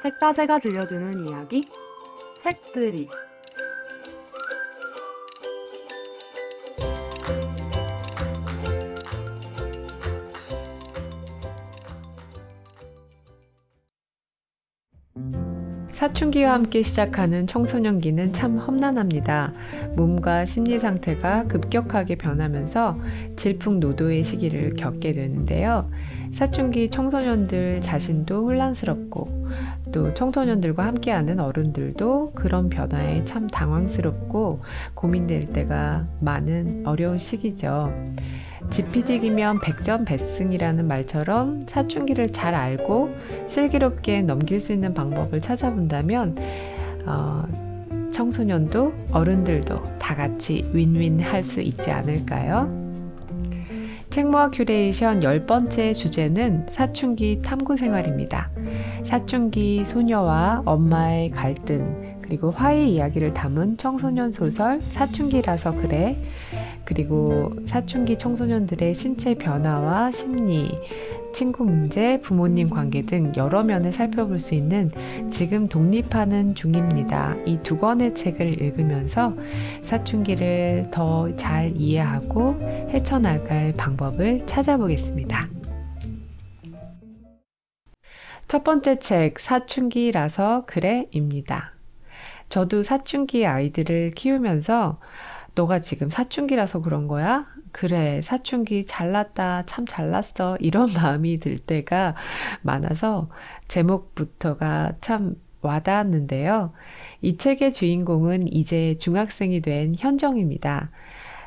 책가세가 들려주는 이야기 책들이. 사춘기와 함께 시작하는 청소년기는 참 험난합니다. 몸과 심리 상태가 급격하게 변하면서 질풍노도의 시기를 겪게 되는데요. 사춘기 청소년들 자신도 혼란스럽고 또 청소년들과 함께하는 어른들도 그런 변화에 참 당황스럽고 고민될 때가 많은 어려운 시기죠. 지피지기면 백전백승이라는 말처럼 사춘기를 잘 알고 슬기롭게 넘길 수 있는 방법을 찾아본다면 청소년도 어른들도 다 같이 윈윈 할 수 있지 않을까요? 책모아 큐레이션 10번째 주제는 사춘기 탐구 생활입니다. 사춘기 소녀와 엄마의 갈등 그리고 화해 이야기를 담은 청소년 소설 사춘기라서 그래, 그리고 사춘기 청소년들의 신체 변화와 심리, 친구 문제, 부모님 관계 등 여러 면을 살펴볼 수 있는 지금 독립하는 중입니다. 이 두 권의 책을 읽으면서 사춘기를 더 잘 이해하고 헤쳐나갈 방법을 찾아보겠습니다. 첫 번째 책, 사춘기라서 그래입니다. 저도 사춘기 아이들을 키우면서 너가 지금 사춘기라서 그런 거야? 그래, 사춘기 잘났다, 참 잘났어, 이런 마음이 들 때가 많아서 제목부터가 참 와닿았는데요. 이 책의 주인공은 이제 중학생이 된 현정입니다.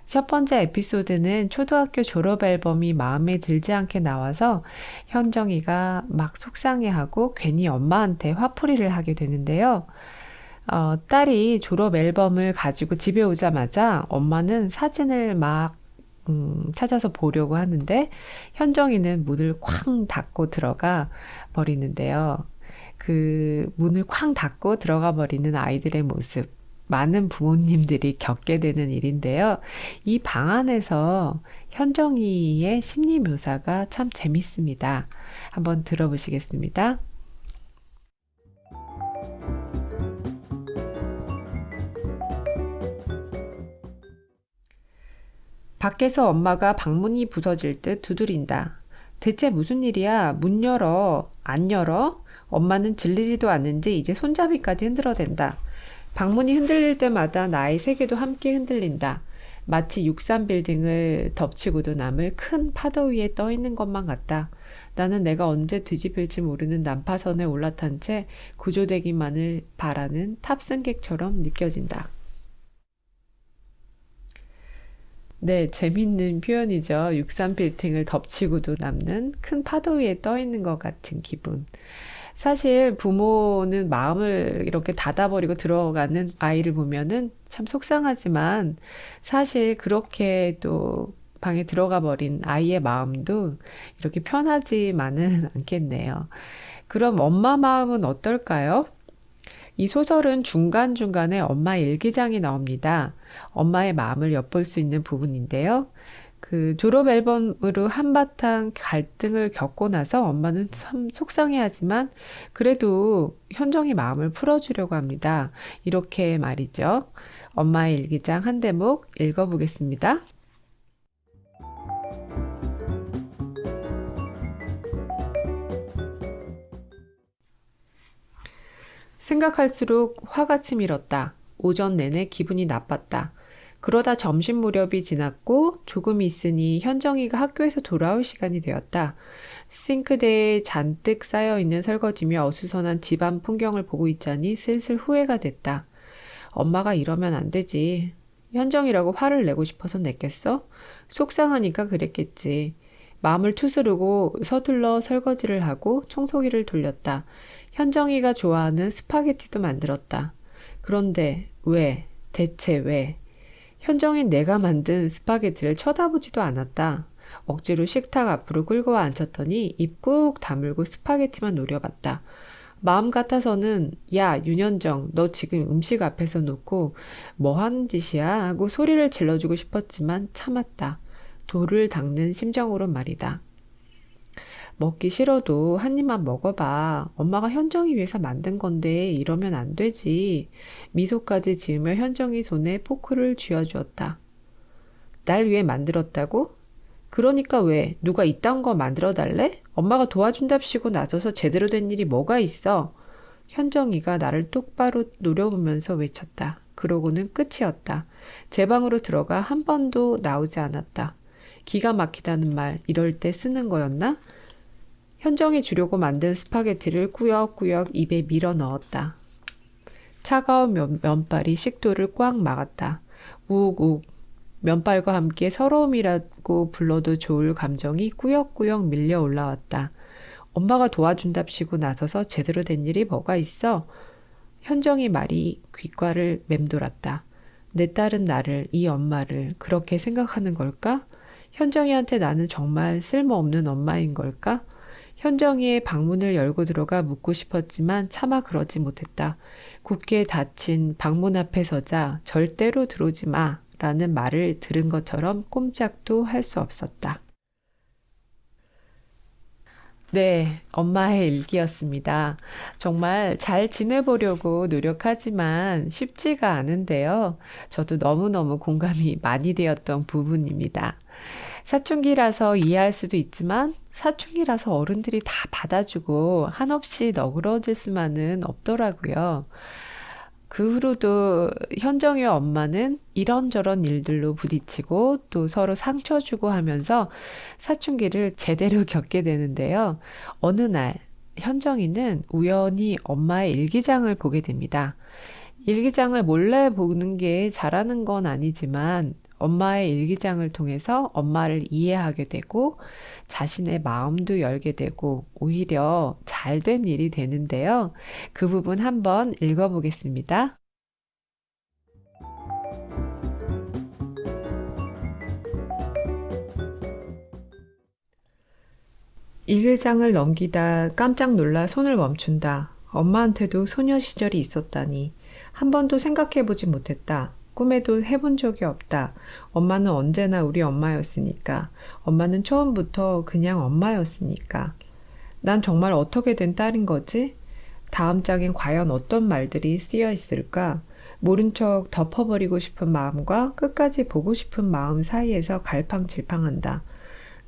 첫 번째 에피소드는 초등학교 졸업 앨범이 마음에 들지 않게 나와서 현정이가 막 속상해하고 괜히 엄마한테 화풀이를 하게 되는데요. 딸이 졸업 앨범을 가지고 집에 오자마자 엄마는 사진을 막 찾아서 보려고 하는데 현정이는 문을 쾅 닫고 들어가 버리는데요. 그 문을 쾅 닫고 들어가 버리는 아이들의 모습, 많은 부모님들이 겪게 되는 일인데요. 이 방 안에서 현정이의 심리 묘사가 참 재밌습니다. 한번 들어보시겠습니다. 밖에서 엄마가 방문이 부서질 듯 두드린다. 대체 무슨 일이야? 문 열어. 안 열어? 엄마는 질리지도 않는지 이제 손잡이까지 흔들어댄다. 방문이 흔들릴 때마다 나의 세계도 함께 흔들린다. 마치 63빌딩을 덮치고도 남을 큰 파도 위에 떠 있는 것만 같다. 나는 내가 언제 뒤집힐지 모르는 난파선에 올라탄 채 구조되기만을 바라는 탑승객처럼 느껴진다. 네, 재밌는 표현이죠. 63빌딩을 덮치고도 남는 큰 파도 위에 떠 있는 것 같은 기분. 사실 부모는 마음을 이렇게 닫아버리고 들어가는 아이를 보면은 참 속상하지만 사실 그렇게 또 방에 들어가 버린 아이의 마음도 이렇게 편하지만은 않겠네요. 그럼 엄마 마음은 어떨까요? 이 소설은 중간중간에 엄마 일기장이 나옵니다. 엄마의 마음을 엿볼 수 있는 부분인데요. 그 졸업 앨범으로 한바탕 갈등을 겪고 나서 엄마는 참 속상해하지만 그래도 현정이 마음을 풀어주려고 합니다. 이렇게 말이죠. 엄마의 일기장 한 대목 읽어보겠습니다. 생각할수록 화가 치밀었다. 오전 내내 기분이 나빴다. 그러다 점심 무렵이 지났고 조금 있으니 현정이가 학교에서 돌아올 시간이 되었다. 싱크대에 잔뜩 쌓여있는 설거지며 어수선한 집안 풍경을 보고 있자니 슬슬 후회가 됐다. 엄마가 이러면 안 되지. 현정이라고 화를 내고 싶어서 냈겠어? 속상하니까 그랬겠지. 마음을 추스르고 서둘러 설거지를 하고 청소기를 돌렸다. 현정이가 좋아하는 스파게티도 만들었다. 그런데 왜? 대체 왜? 현정인 내가 만든 스파게티를 쳐다보지도 않았다. 억지로 식탁 앞으로 끌고 와 앉혔더니 입 꾹 다물고 스파게티만 노려봤다. 마음 같아서는 야, 윤현정, 너 지금 음식 앞에서 놓고 뭐 하는 짓이야? 하고 소리를 질러주고 싶었지만 참았다. 돌을 닦는 심정으로 말이다. 먹기 싫어도 한 입만 먹어봐. 엄마가 현정이 위해서 만든 건데 이러면 안 되지. 미소까지 지으며 현정이 손에 포크를 쥐어주었다. 날 위해 만들었다고? 그러니까 왜? 누가 이딴 거 만들어 달래? 엄마가 도와준답시고 나서서 제대로 된 일이 뭐가 있어? 현정이가 나를 똑바로 노려보면서 외쳤다. 그러고는 끝이었다. 제 방으로 들어가 한 번도 나오지 않았다. 기가 막히다는 말 이럴 때 쓰는 거였나? 현정이 주려고 만든 스파게티를 꾸역꾸역 입에 밀어 넣었다. 차가운 면발이 식도를 꽉 막았다. 우욱 면발과 함께 서러움이라고 불러도 좋을 감정이 꾸역꾸역 밀려 올라왔다. 엄마가 도와준답시고 나서서 제대로 된 일이 뭐가 있어? 현정이 말이 귓가를 맴돌았다. 내 딸은 나를, 이 엄마를 그렇게 생각하는 걸까? 현정이한테 나는 정말 쓸모없는 엄마인 걸까? 현정이의 방문을 열고 들어가 묻고 싶었지만 차마 그러지 못했다. 굳게 닫힌 방문 앞에 서자 절대로 들어오지 마 라는 말을 들은 것처럼 꼼짝도 할 수 없었다. 네, 엄마의 일기였습니다. 정말 잘 지내보려고 노력하지만 쉽지가 않은데요. 저도 너무너무 공감이 많이 되었던 부분입니다. 사춘기라서 이해할 수도 있지만 사춘기라서 어른들이 다 받아주고 한없이 너그러워질 수만은 없더라고요. 그 후로도 현정이와 엄마는 이런저런 일들로 부딪히고 또 서로 상처 주고 하면서 사춘기를 제대로 겪게 되는데요. 어느 날 현정이는 우연히 엄마의 일기장을 보게 됩니다. 일기장을 몰래 보는 게 잘하는 건 아니지만 엄마의 일기장을 통해서 엄마를 이해하게 되고 자신의 마음도 열게 되고 오히려 잘된 일이 되는데요. 그 부분 한번 읽어보겠습니다. 일기장을 넘기다 깜짝 놀라 손을 멈춘다. 엄마한테도 소녀 시절이 있었다니. 한 번도 생각해보지 못했다. 꿈에도 해본 적이 없다. 엄마는 언제나 우리 엄마였으니까. 엄마는 처음부터 그냥 엄마였으니까. 난 정말 어떻게 된 딸인 거지? 다음 장엔 과연 어떤 말들이 쓰여 있을까? 모른 척 덮어버리고 싶은 마음과 끝까지 보고 싶은 마음 사이에서 갈팡질팡한다.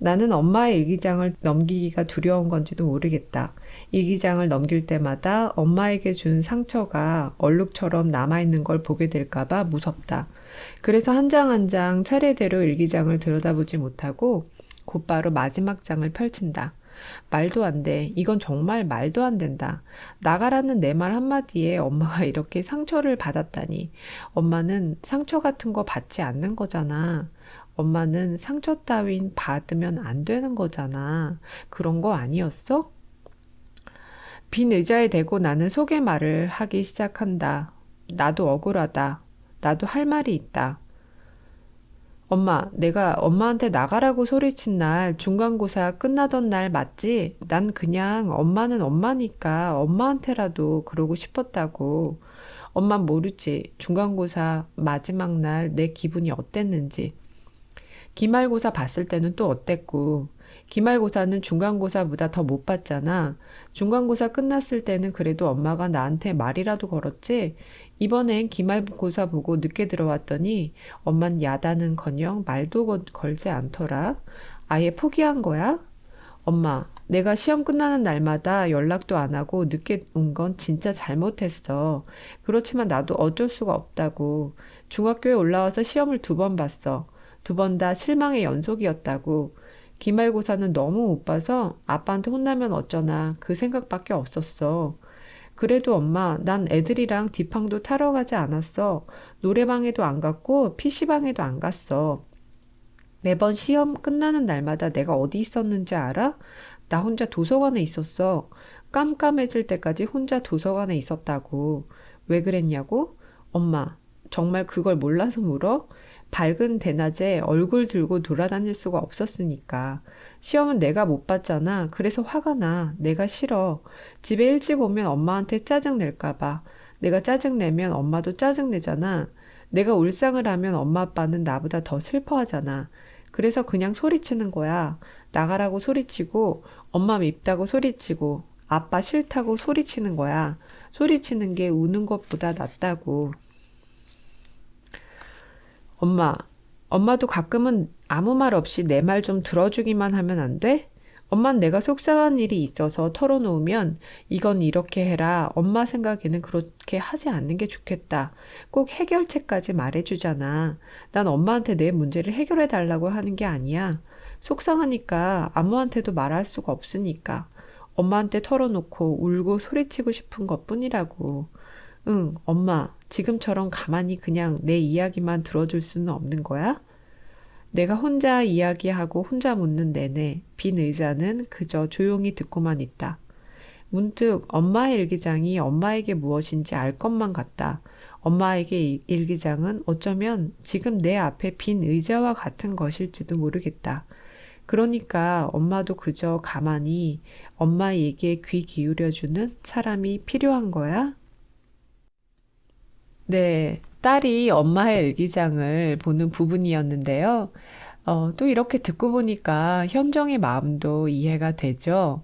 나는 엄마의 일기장을 넘기기가 두려운 건지도 모르겠다. 일기장을 넘길 때마다 엄마에게 준 상처가 얼룩처럼 남아있는 걸 보게 될까봐 무섭다. 그래서 한 장 한 장 차례대로 일기장을 들여다보지 못하고 곧바로 마지막 장을 펼친다. 말도 안 돼. 이건 정말 말도 안 된다. 나가라는 내 말 한마디에 엄마가 이렇게 상처를 받았다니. 엄마는 상처 같은 거 받지 않는 거잖아. 엄마는 상처 따윈 받으면 안 되는 거잖아. 그런 거 아니었어? 빈 의자에 대고 나는 속의 말을 하기 시작한다. 나도 억울하다. 나도 할 말이 있다. 엄마, 내가 엄마한테 나가라고 소리친 날 중간고사 끝나던 날 맞지? 난 그냥 엄마는 엄마니까 엄마한테라도 그러고 싶었다고. 엄만 모르지. 중간고사 마지막 날 내 기분이 어땠는지. 기말고사 봤을 때는 또 어땠고. 기말고사는 중간고사보다 더 못 봤잖아. 중간고사 끝났을 때는 그래도 엄마가 나한테 말이라도 걸었지. 이번엔 기말고사 보고 늦게 들어왔더니 엄만 야단은커녕 말도 걸지 않더라. 아예 포기한 거야? 엄마, 내가 시험 끝나는 날마다 연락도 안 하고 늦게 온 건 진짜 잘못했어. 그렇지만 나도 어쩔 수가 없다고. 중학교에 올라와서 시험을 2번 봤어. 2번 다 실망의 연속이었다고. 기말고사는 너무 못 봐서 아빠한테 혼나면 어쩌나 그 생각밖에 없었어. 그래도 엄마, 난 애들이랑 디팡도 타러 가지 않았어. 노래방에도 안 갔고 PC방에도 안 갔어. 매번 시험 끝나는 날마다 내가 어디 있었는지 알아? 나 혼자 도서관에 있었어. 깜깜해질 때까지 혼자 도서관에 있었다고. 왜 그랬냐고? 엄마, 정말 그걸 몰라서 물어? 밝은 대낮에 얼굴 들고 돌아다닐 수가 없었으니까. 시험은 내가 못 봤잖아. 그래서 화가 나. 내가 싫어. 집에 일찍 오면 엄마한테 짜증 낼까 봐. 내가 짜증 내면 엄마도 짜증 내잖아. 내가 울상을 하면 엄마 아빠는 나보다 더 슬퍼하잖아. 그래서 그냥 소리치는 거야. 나가라고 소리치고, 엄마 밉다고 소리치고, 아빠 싫다고 소리치는 거야. 소리치는 게 우는 것보다 낫다고. 엄마, 엄마도 가끔은 아무 말 없이 내 말 좀 들어주기만 하면 안 돼? 엄만 내가 속상한 일이 있어서 털어놓으면 이건 이렇게 해라. 엄마 생각에는 그렇게 하지 않는 게 좋겠다. 꼭 해결책까지 말해주잖아. 난 엄마한테 내 문제를 해결해 달라고 하는 게 아니야. 속상하니까 아무한테도 말할 수가 없으니까. 엄마한테 털어놓고 울고 소리치고 싶은 것뿐이라고. 응, 엄마, 지금처럼 가만히 그냥 내 이야기만 들어줄 수는 없는 거야? 내가 혼자 이야기하고 혼자 묻는 내내 빈 의자는 그저 조용히 듣고만 있다. 문득 엄마의 일기장이 엄마에게 무엇인지 알 것만 같다. 엄마에게 일기장은 어쩌면 지금 내 앞에 빈 의자와 같은 것일지도 모르겠다. 그러니까 엄마도 그저 가만히 엄마 얘기에 귀 기울여주는 사람이 필요한 거야? 네, 딸이 엄마의 일기장을 보는 부분이었는데요. 또 이렇게 듣고 보니까 현정의 마음도 이해가 되죠.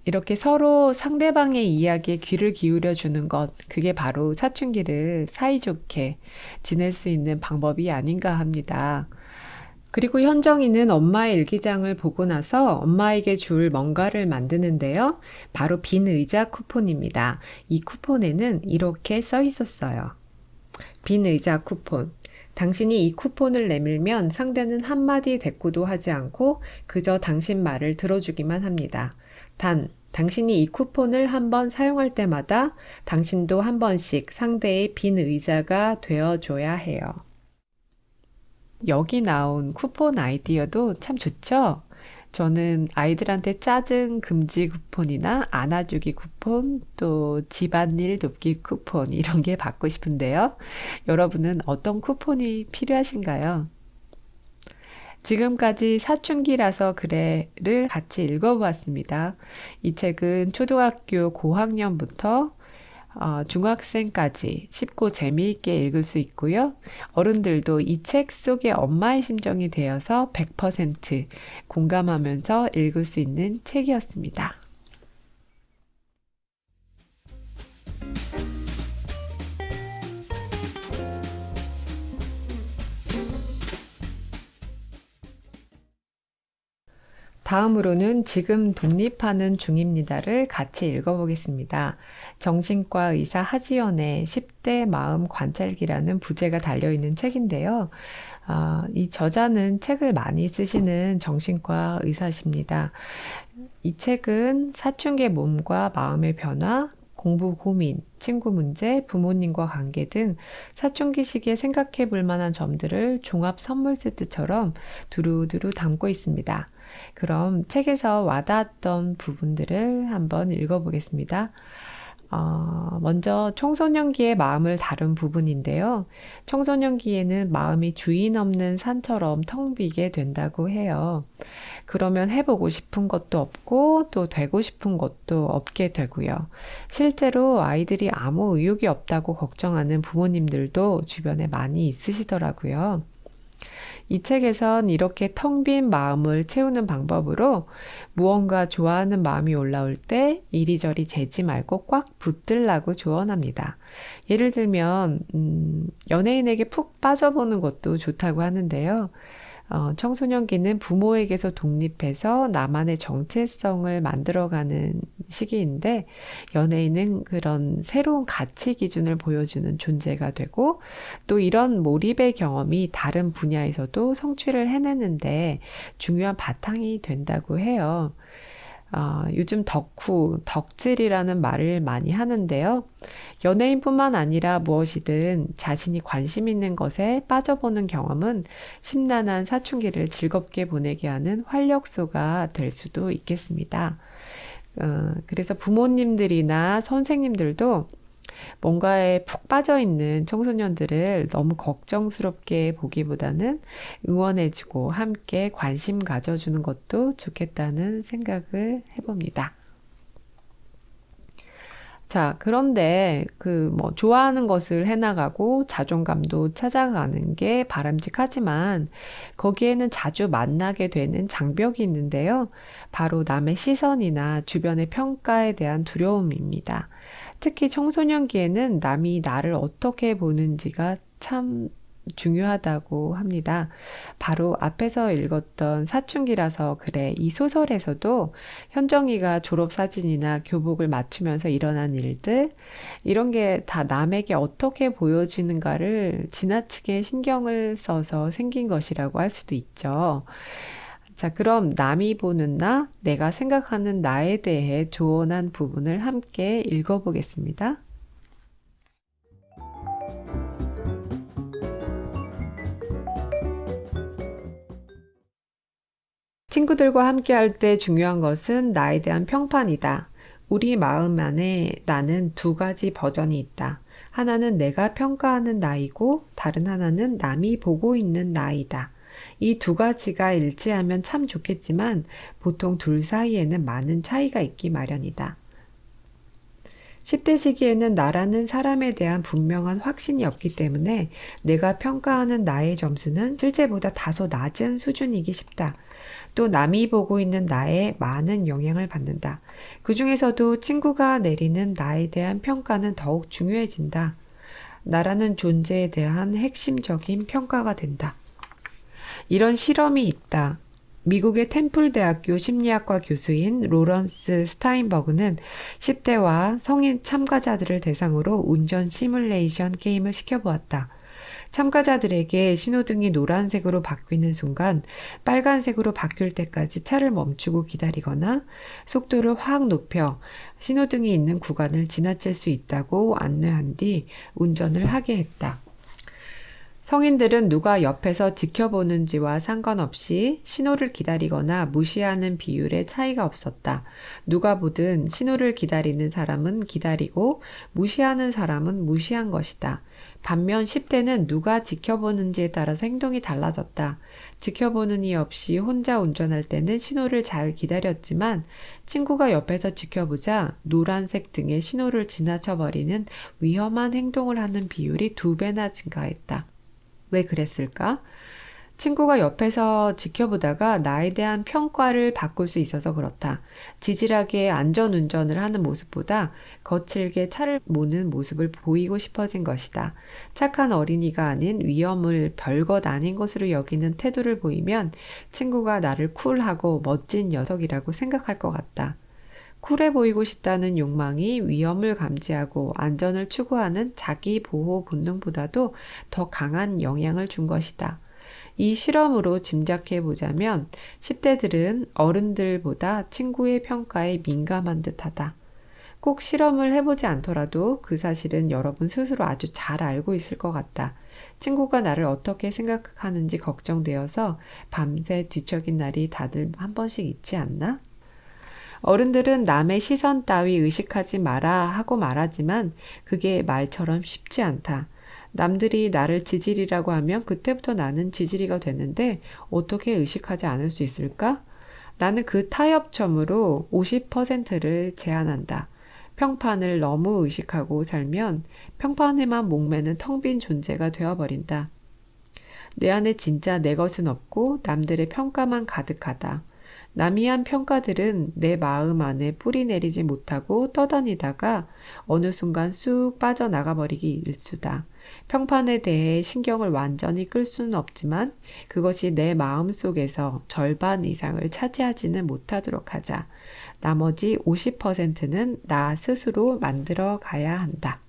이렇게 서로 상대방의 이야기에 귀를 기울여 주는 것, 그게 바로 사춘기를 사이좋게 지낼 수 있는 방법이 아닌가 합니다. 그리고 현정이는 엄마의 일기장을 보고 나서 엄마에게 줄 뭔가를 만드는데요. 바로 빈 의자 쿠폰입니다. 이 쿠폰에는 이렇게 써 있었어요. 빈 의자 쿠폰. 당신이 이 쿠폰을 내밀면 상대는 한마디 대꾸도 하지 않고 그저 당신 말을 들어주기만 합니다. 단, 당신이 이 쿠폰을 한번 사용할 때마다 당신도 한 번씩 상대의 빈 의자가 되어줘야 해요. 여기 나온 쿠폰 아이디어도 참 좋죠? 저는 아이들한테 짜증 금지 쿠폰이나 안아주기 쿠폰, 또 집안일 돕기 쿠폰 이런 게 받고 싶은데요. 여러분은 어떤 쿠폰이 필요하신가요? 지금까지 사춘기라서 그래를 같이 읽어보았습니다. 이 책은 초등학교 고학년부터 중학생까지 쉽고 재미있게 읽을 수 있고요. 어른들도 이 책 속에 엄마의 심정이 되어서 100% 공감하면서 읽을 수 있는 책이었습니다. 다음으로는 지금 독립하는 중입니다를 같이 읽어보겠습니다. 정신과 의사 하지연의 10대 마음 관찰기라는 부제가 달려있는 책인데요. 이 저자는 책을 많이 쓰시는 정신과 의사십니다. 이 책은 사춘기의 몸과 마음의 변화, 공부 고민, 친구 문제, 부모님과 관계 등 사춘기 시기에 생각해 볼 만한 점들을 종합 선물 세트처럼 두루두루 담고 있습니다. 그럼 책에서 와닿았던 부분들을 한번 읽어보겠습니다. 먼저 청소년기의 마음을 다룬 부분인데요. 청소년기에는 마음이 주인 없는 산처럼 텅 비게 된다고 해요. 그러면 해보고 싶은 것도 없고 또 되고 싶은 것도 없게 되고요. 실제로 아이들이 아무 의욕이 없다고 걱정하는 부모님들도 주변에 많이 있으시더라고요. 이 책에선 이렇게 텅 빈 마음을 채우는 방법으로 무언가 좋아하는 마음이 올라올 때 이리저리 재지 말고 꽉 붙들라고 조언합니다. 예를 들면 연예인에게 푹 빠져보는 것도 좋다고 하는데요. 청소년기는 부모에게서 독립해서 나만의 정체성을 만들어가는 시기인데 연예인은 그런 새로운 가치 기준을 보여주는 존재가 되고 또 이런 몰입의 경험이 다른 분야에서도 성취를 해내는데 중요한 바탕이 된다고 해요. 요즘 덕후, 덕질이라는 말을 많이 하는데요. 연예인뿐만 아니라 무엇이든 자신이 관심 있는 것에 빠져보는 경험은 심란한 사춘기를 즐겁게 보내게 하는 활력소가 될 수도 있겠습니다. 그래서 부모님들이나 선생님들도 뭔가에 푹 빠져있는 청소년들을 너무 걱정스럽게 보기보다는 응원해주고 함께 관심 가져주는 것도 좋겠다는 생각을 해봅니다. 자, 그런데 좋아하는 것을 해나가고 자존감도 찾아가는 게 바람직하지만 거기에는 자주 만나게 되는 장벽이 있는데요. 바로 남의 시선이나 주변의 평가에 대한 두려움입니다. 특히 청소년기에는 남이 나를 어떻게 보는지가 참 중요하다고 합니다. 바로 앞에서 읽었던 사춘기라서 그래. 이 소설에서도 현정이가 졸업사진이나 교복을 맞추면서 일어난 일들, 이런 게 다 남에게 어떻게 보여지는가를 지나치게 신경을 써서 생긴 것이라고 할 수도 있죠. 자, 그럼 남이 보는 나, 내가 생각하는 나에 대해 조언한 부분을 함께 읽어보겠습니다. 친구들과 함께 할 때 중요한 것은 나에 대한 평판이다. 우리 마음 안에 나는 두 가지 버전이 있다. 하나는 내가 평가하는 나이고 다른 하나는 남이 보고 있는 나이다. 이 두 가지가 일치하면 참 좋겠지만 보통 둘 사이에는 많은 차이가 있기 마련이다. 10대 시기에는 나라는 사람에 대한 분명한 확신이 없기 때문에 내가 평가하는 나의 점수는 실제보다 다소 낮은 수준이기 쉽다. 또 남이 보고 있는 나에 많은 영향을 받는다. 그 중에서도 친구가 내리는 나에 대한 평가는 더욱 중요해진다. 나라는 존재에 대한 핵심적인 평가가 된다. 이런 실험이 있다. 미국의 템플 대학교 심리학과 교수인 로런스 스타인버그는 10대와 성인 참가자들을 대상으로 운전 시뮬레이션 게임을 시켜보았다. 참가자들에게 신호등이 노란색으로 바뀌는 순간 빨간색으로 바뀔 때까지 차를 멈추고 기다리거나 속도를 확 높여 신호등이 있는 구간을 지나칠 수 있다고 안내한 뒤 운전을 하게 했다. 성인들은 누가 옆에서 지켜보는지와 상관없이 신호를 기다리거나 무시하는 비율에 차이가 없었다. 누가 보든 신호를 기다리는 사람은 기다리고 무시하는 사람은 무시한 것이다. 반면 10대는 누가 지켜보는지에 따라서 행동이 달라졌다. 지켜보는 이 없이 혼자 운전할 때는 신호를 잘 기다렸지만 친구가 옆에서 지켜보자 노란색 등의 신호를 지나쳐버리는 위험한 행동을 하는 비율이 2배나 증가했다. 왜 그랬을까? 친구가 옆에서 지켜보다가 나에 대한 평가를 바꿀 수 있어서 그렇다. 지질하게 안전운전을 하는 모습보다 거칠게 차를 모는 모습을 보이고 싶어진 것이다. 착한 어린이가 아닌 위험을 별것 아닌 것으로 여기는 태도를 보이면 친구가 나를 쿨하고 멋진 녀석이라고 생각할 것 같다. 쿨해 보이고 싶다는 욕망이 위험을 감지하고 안전을 추구하는 자기 보호 본능보다도 더 강한 영향을 준 것이다. 이 실험으로 짐작해 보자면 10대들은 어른들보다 친구의 평가에 민감한 듯하다. 꼭 실험을 해보지 않더라도 그 사실은 여러분 스스로 아주 잘 알고 있을 것 같다. 친구가 나를 어떻게 생각하는지 걱정되어서 밤새 뒤척인 날이 다들 한 번씩 있지 않나? 어른들은 남의 시선 따위 의식하지 마라 하고 말하지만 그게 말처럼 쉽지 않다. 남들이 나를 지질이라고 하면 그때부터 나는 지질이가 되는데 어떻게 의식하지 않을 수 있을까? 나는 그 타협점으로 50%를 제한한다. 평판을 너무 의식하고 살면 평판에만 목매는 텅 빈 존재가 되어버린다. 내 안에 진짜 내 것은 없고 남들의 평가만 가득하다. 남이 한 평가들은 내 마음 안에 뿌리 내리지 못하고 떠다니다가 어느 순간 쑥 빠져나가 버리기 일쑤다. 평판에 대해 신경을 완전히 끌 수는 없지만 그것이 내 마음 속에서 절반 이상을 차지하지는 못하도록 하자. 나머지 50%는 나 스스로 만들어 가야 한다.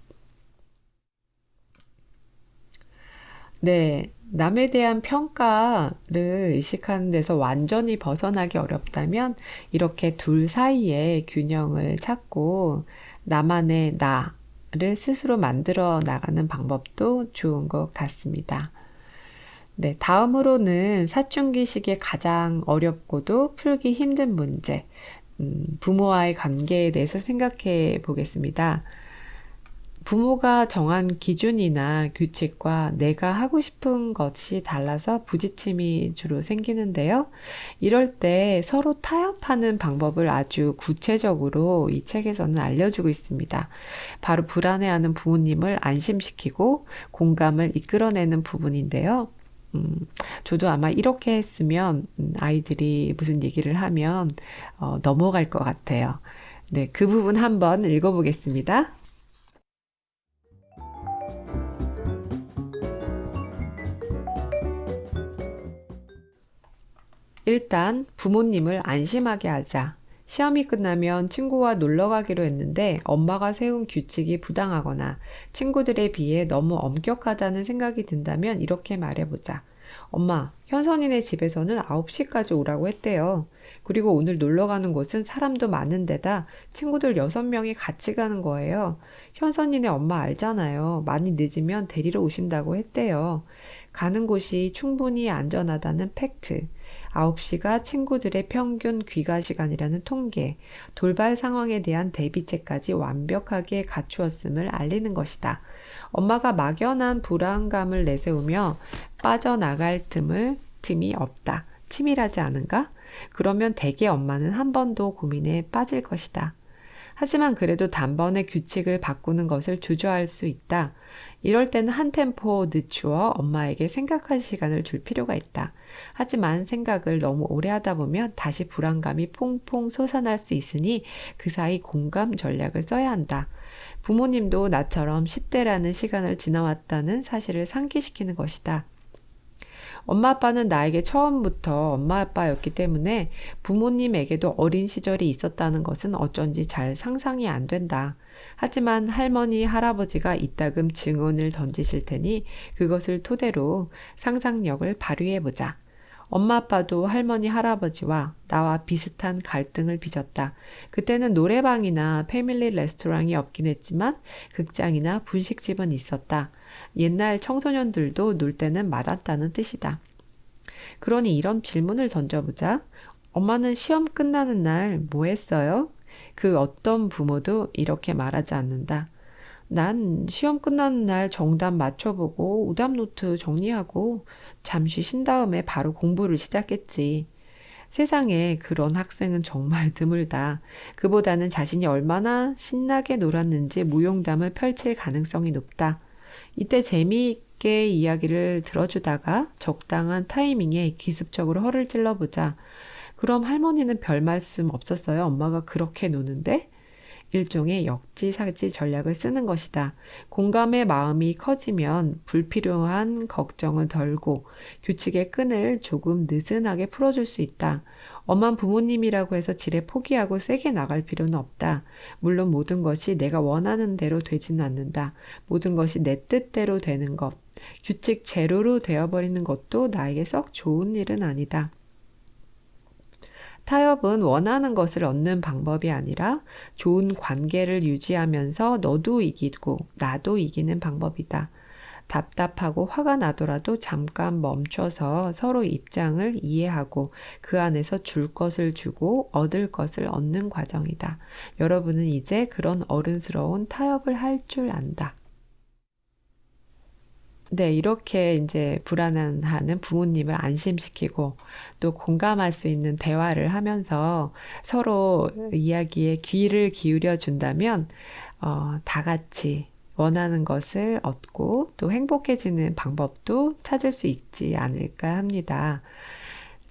네, 남에 대한 평가를 의식하는 데서 완전히 벗어나기 어렵다면 이렇게 둘 사이에 균형을 찾고 나만의 나를 스스로 만들어 나가는 방법도 좋은 것 같습니다. 네, 다음으로는 사춘기 시기에 가장 어렵고도 풀기 힘든 문제, 부모와의 관계에 대해서 생각해 보겠습니다. 부모가 정한 기준이나 규칙과 내가 하고 싶은 것이 달라서 부딪힘이 주로 생기는데요. 이럴 때 서로 타협하는 방법을 아주 구체적으로 이 책에서는 알려주고 있습니다. 바로 불안해하는 부모님을 안심시키고 공감을 이끌어내는 부분인데요. 저도 아마 이렇게 했으면 아이들이 무슨 얘기를 하면 넘어갈 것 같아요. 네, 그 부분 한번 읽어보겠습니다. 일단 부모님을 안심하게 하자. 시험이 끝나면 친구와 놀러 가기로 했는데 엄마가 세운 규칙이 부당하거나 친구들에 비해 너무 엄격하다는 생각이 든다면 이렇게 말해보자. 엄마, 현선이네 집에서는 9시까지 오라고 했대요. 그리고 오늘 놀러 가는 곳은 사람도 많은 데다 친구들 6명이 같이 가는 거예요. 현선이네 엄마 알잖아요. 많이 늦으면 데리러 오신다고 했대요. 가는 곳이 충분히 안전하다는 팩트. 9시가 친구들의 평균 귀가 시간이라는 통계, 돌발 상황에 대한 대비책까지 완벽하게 갖추었음을 알리는 것이다. 엄마가 막연한 불안감을 내세우며 빠져나갈 틈이 없다. 치밀하지 않은가? 그러면 대개 엄마는 한 번 더 고민에 빠질 것이다. 하지만 그래도 단번에 규칙을 바꾸는 것을 주저할 수 있다. 이럴 때는 한 템포 늦추어 엄마에게 생각할 시간을 줄 필요가 있다. 하지만 생각을 너무 오래 하다 보면 다시 불안감이 퐁퐁 솟아날 수 있으니 그 사이 공감 전략을 써야 한다. 부모님도 나처럼 10대라는 시간을 지나왔다는 사실을 상기시키는 것이다. 엄마 아빠는 나에게 처음부터 엄마 아빠였기 때문에 부모님에게도 어린 시절이 있었다는 것은 어쩐지 잘 상상이 안 된다. 하지만 할머니, 할아버지가 이따금 증언을 던지실 테니 그것을 토대로 상상력을 발휘해보자. 엄마 아빠도 할머니, 할아버지와 나와 비슷한 갈등을 빚었다. 그때는 노래방이나 패밀리 레스토랑이 없긴 했지만 극장이나 분식집은 있었다. 옛날 청소년들도 놀 때는 맞았다는 뜻이다. 그러니 이런 질문을 던져보자. 엄마는 시험 끝나는 날 뭐 했어요? 그 어떤 부모도 이렇게 말하지 않는다. 난 시험 끝나는 날 정답 맞춰보고 오답 노트 정리하고 잠시 쉰 다음에 바로 공부를 시작했지. 세상에 그런 학생은 정말 드물다. 그보다는 자신이 얼마나 신나게 놀았는지 무용담을 펼칠 가능성이 높다. 이때 재미있게 이야기를 들어주다가 적당한 타이밍에 기습적으로 허를 찔러보자. 그럼 할머니는 별 말씀 없었어요? 엄마가 그렇게 노는데? 일종의 역지사지 전략을 쓰는 것이다. 공감의 마음이 커지면 불필요한 걱정을 덜고 규칙의 끈을 조금 느슨하게 풀어줄 수 있다. 엄한 부모님이라고 해서 지레 포기하고 세게 나갈 필요는 없다. 물론 모든 것이 내가 원하는 대로 되지는 않는다. 모든 것이 내 뜻대로 되는 것, 규칙 제로로 되어버리는 것도 나에게 썩 좋은 일은 아니다. 타협은 원하는 것을 얻는 방법이 아니라 좋은 관계를 유지하면서 너도 이기고 나도 이기는 방법이다. 답답하고 화가 나더라도 잠깐 멈춰서 서로 입장을 이해하고 그 안에서 줄 것을 주고 얻을 것을 얻는 과정이다. 여러분은 이제 그런 어른스러운 타협을 할 줄 안다. 네, 이렇게 이제 불안해하는 부모님을 안심시키고 또 공감할 수 있는 대화를 하면서 서로 이야기에 귀를 기울여 준다면 다 같이 원하는 것을 얻고 또 행복해지는 방법도 찾을 수 있지 않을까 합니다.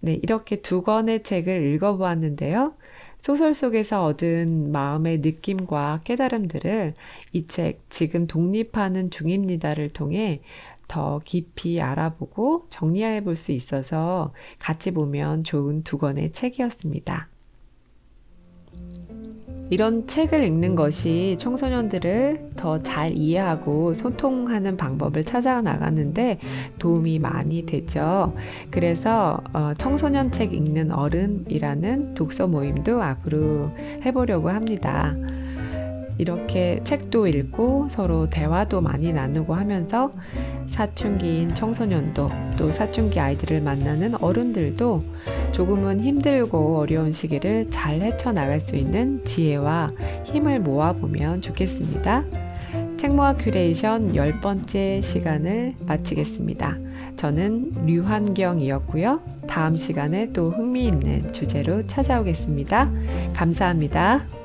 네, 이렇게 2권의 책을 읽어보았는데요. 소설 속에서 얻은 마음의 느낌과 깨달음들을 이 책 지금 독립하는 중입니다를 통해 더 깊이 알아보고 정리해 볼 수 있어서 같이 보면 좋은 2권의 책이었습니다. 이런 책을 읽는 것이 청소년들을 더 잘 이해하고 소통하는 방법을 찾아 나가는데 도움이 많이 되죠. 그래서 청소년 책 읽는 어른이라는 독서 모임도 앞으로 해보려고 합니다. 이렇게 책도 읽고 서로 대화도 많이 나누고 하면서 사춘기인 청소년도 또 사춘기 아이들을 만나는 어른들도 조금은 힘들고 어려운 시기를 잘 헤쳐나갈 수 있는 지혜와 힘을 모아보면 좋겠습니다. 책모아 큐레이션 10번째 시간을 마치겠습니다. 저는 류환경이었고요. 다음 시간에 또 흥미있는 주제로 찾아오겠습니다. 감사합니다.